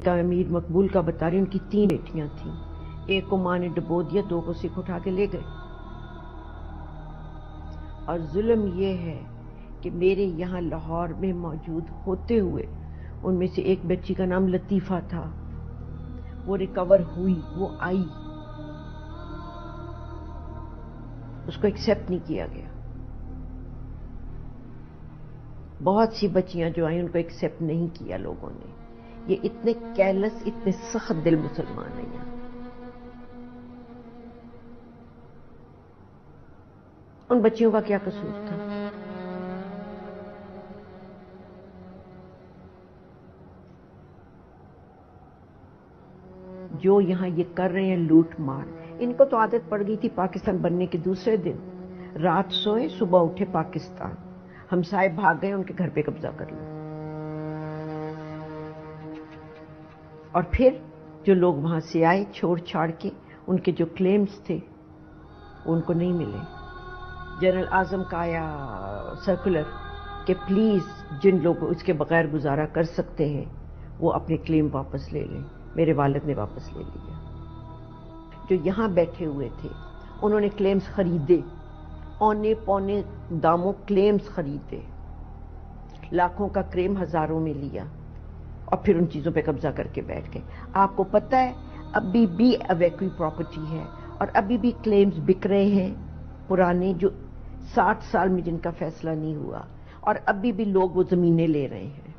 کا امیر مقبول کا بتا رہی، ان کی 3 بیٹیاں تھیں، ایک کو ماں نے ڈبو دیا، 2 کو سکھ اٹھا کے لے گئے. اور ظلم یہ ہے کہ میرے یہاں لاہور میں موجود ہوتے ہوئے ان میں سے ایک بچی کا نام لطیفہ تھا، وہ ریکور ہوئی، وہ آئی، اس کو ایکسیپٹ نہیں کیا گیا. بہت سی بچیاں جو آئیں ان کو ایکسیپٹ نہیں کیا لوگوں نے. یہ اتنے کیرلس، اتنے سخت دل مسلمان ہیں یہاں. ان بچیوں کا کیا قصور تھا؟ جو یہاں یہ کر رہے ہیں لوٹ مار، ان کو تو عادت پڑ گئی تھی پاکستان بننے کے دوسرے دن رات سوئے صبح اٹھے پاکستان، ہمسائے بھاگ گئے ان کے گھر پہ قبضہ کر لیا. اور پھر جو لوگ وہاں سے آئے چھوڑ چھاڑ کے، ان کے جو کلیمز تھے ان کو نہیں ملے. جنرل اعظم کا آیا سرکولر کہ پلیز جن لوگ اس کے بغیر گزارا کر سکتے ہیں وہ اپنے کلیم واپس لے لیں. میرے والد نے واپس لے لیا. جو یہاں بیٹھے ہوئے تھے انہوں نے کلیمز خریدے، اونے پونے داموں کلیمز خریدے، لاکھوں کا کلیم ہزاروں میں لیا اور پھر ان چیزوں پہ قبضہ کر کے بیٹھ گئے. آپ کو پتہ ہے ابھی بھی اویکوی پراپرٹی ہے اور ابھی بھی کلیمز بک رہے ہیں پرانے، جو 60 سال میں جن کا فیصلہ نہیں ہوا، اور ابھی بھی لوگ وہ زمینیں لے رہے ہیں.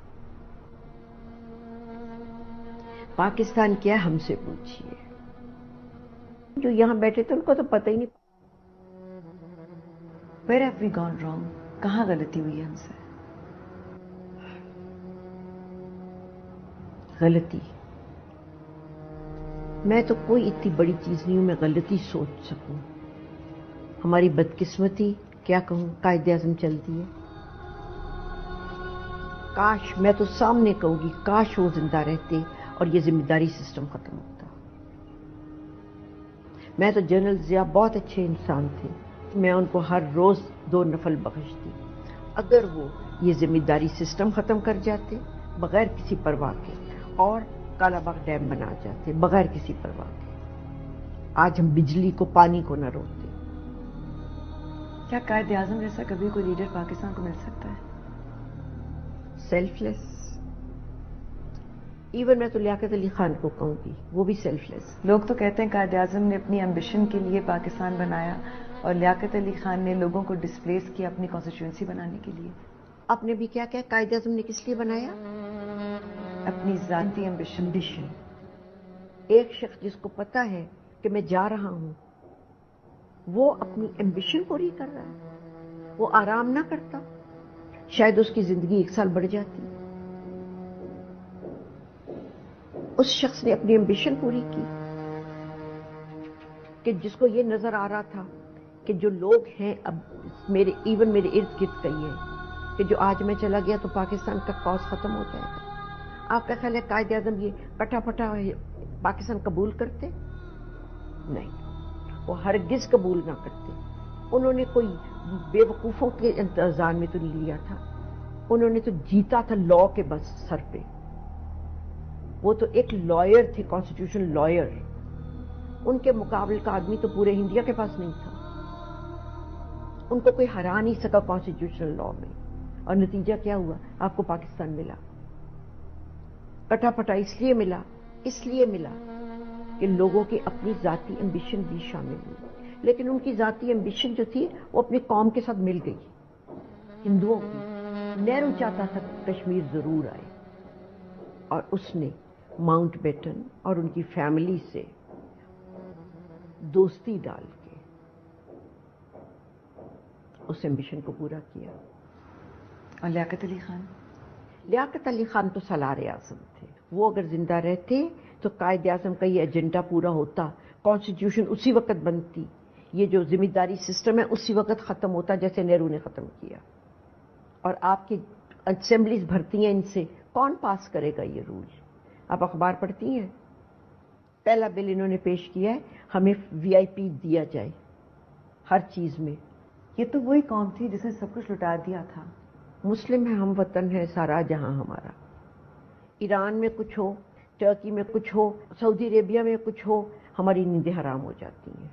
پاکستان کیا ہم سے پوچھئے. جو یہاں بیٹھے تھے ان کو تو پتہ ہی نہیں. Where have we gone wrong? کہاں غلطی ہوئی ہے ہم سے؟ غلطی، میں تو کوئی اتنی بڑی چیز نہیں ہوں میں غلطی سوچ سکوں. ہماری بدقسمتی کیا کہوں، قائد اعظم چلتی ہے. کاش، میں تو سامنے کہوں گی کاش وہ زندہ رہتے اور یہ ذمہ داری سسٹم ختم ہوتا. میں تو جنرل ضیاء بہت اچھے انسان تھے، میں ان کو ہر روز 2 نفل بخشتی. اگر وہ یہ ذمہ داری سسٹم ختم کر جاتے بغیر کسی پرواہ کے، اور کالا باغ ڈیم بنا جاتے بغیر کسی پرواہ کے، آج ہم بجلی کو پانی کو نہ روکتے. کیا قائد اعظم جیسا کبھی کوئی لیڈر پاکستان کو مل سکتا ہے؟ سیلف لیس. ایون میں تو لیاقت علی خان کو کہوں گی، وہ بھی سیلف لیس. لوگ تو کہتے ہیں قائد اعظم نے اپنی ایمبیشن کے لیے پاکستان بنایا اور لیاقت علی خان نے لوگوں کو ڈسپلیس کیا اپنی کانسٹیٹوئنسی بنانے کے لیے. آپ نے بھی کیا کہا قائد اعظم نے کس لیے بنایا؟ اپنی ذاتی ایمبیشن. ایک شخص جس کو پتا ہے کہ میں جا رہا ہوں، وہ اپنی ایمبیشن پوری کر رہا ہے، وہ آرام نہ کرتا، شاید اس کی زندگی 1 سال بڑھ جاتی. اس شخص نے اپنی ایمبیشن پوری کی کہ جس کو یہ نظر آ رہا تھا کہ جو لوگ ہیں اب میرے ارد گرد کئی ہیں کہ جو آج میں چلا گیا تو پاکستان کا کاز ختم ہو جائے گا. آپ کا خیال ہے قائد اعظم یہ کٹا پٹا پاکستان قبول کرتے؟ نہیں، وہ ہرگز قبول نہ کرتے. انہوں نے کوئی بے وقوفوں کے انتظام میں تو نہیں لیا تھا، انہوں نے تو جیتا تھا لا کے بس سر پہ. وہ تو ایک لائر تھے، کانسٹیٹیوشن لائر. ان کے مقابل کا آدمی تو پورے انڈیا کے پاس نہیں تھا. ان کو کوئی ہرا نہیں سکا کانسٹیٹیوشنل لا میں. اور نتیجہ کیا ہوا؟ آپ کو پاکستان ملا. کٹا پٹا اس لیے ملا کہ لوگوں کی اپنی ذاتی ایمبیشن بھی شامل ہوئی. لیکن ان کی ذاتی ایمبیشن جو تھی وہ اپنی قوم کے ساتھ مل گئی، ہندوؤں کی. نہرو چاہتا تھا کشمیر ضرور آئے، اور اس نے ماؤنٹ بیٹن اور ان کی فیملی سے دوستی ڈال کے اس ایمبیشن کو پورا کیا. اور لیاقت علی خان؟ لیاقت علی خان تو سالار اعظم تھے. وہ اگر زندہ رہتے تو قائد اعظم کا یہ ایجنڈا پورا ہوتا، کانسٹیٹیوشن اسی وقت بنتی، یہ جو ذمہ داری سسٹم ہے اسی وقت ختم ہوتا جیسے نہرو نے ختم کیا. اور آپ کی اسمبلیز بھرتی ہیں ان سے، کون پاس کرے گا یہ رول؟ آپ اخبار پڑھتی ہیں، پہلا بل انہوں نے پیش کیا ہے ہمیں VIP دیا جائے ہر چیز میں. یہ تو وہی قوم تھی جس نے سب کچھ لٹا دیا تھا. مسلم ہے، ہم وطن ہے، سارا جہاں ہمارا. ایران میں کچھ ہو، ٹرکی میں کچھ ہو، سعودی عربیہ میں کچھ ہو، ہماری نیندیں حرام ہو جاتی ہیں.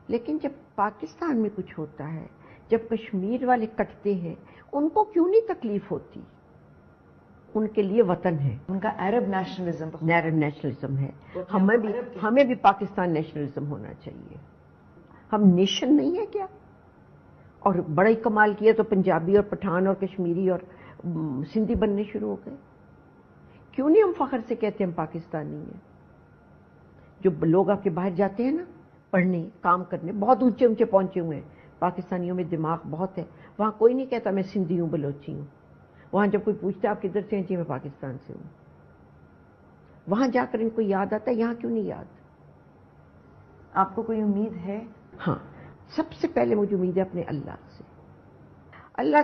لیکن جب پاکستان میں کچھ ہوتا ہے، جب کشمیر والے کٹتے ہیں، ان کو کیوں نہیں تکلیف ہوتی؟ ان کے لیے وطن ہے، ان کا عرب نیشنلزم نیشنلزم ہے. ہمیں بھی پاکستان نیشنلزم ہونا چاہیے. ہم نیشن نہیں ہے کیا؟ اور بڑا ہی کمال کیا تو پنجابی اور پٹھان اور کشمیری اور سندھی بننے شروع ہو گئے. کیوں نہیں ہم فخر سے کہتے ہیں ہم پاکستانی ہیں؟ جو لوگ آپ کے باہر جاتے ہیں نا پڑھنے، کام کرنے، بہت اونچے اونچے پہنچے ہوئے ہیں، پاکستانیوں میں دماغ بہت ہے. وہاں کوئی نہیں کہتا میں سندھی ہوں، بلوچی ہوں. وہاں جب کوئی پوچھتا آپ کدھر سے ہیں، جی میں پاکستان سے ہوں. وہاں جا کر ان کو یاد آتا ہے، یہاں کیوں نہیں یاد؟ آپ کو کوئی امید ہے؟ ہاں، سب سے پہلے مجھے امید ہے اپنے اللہ سے. اللہ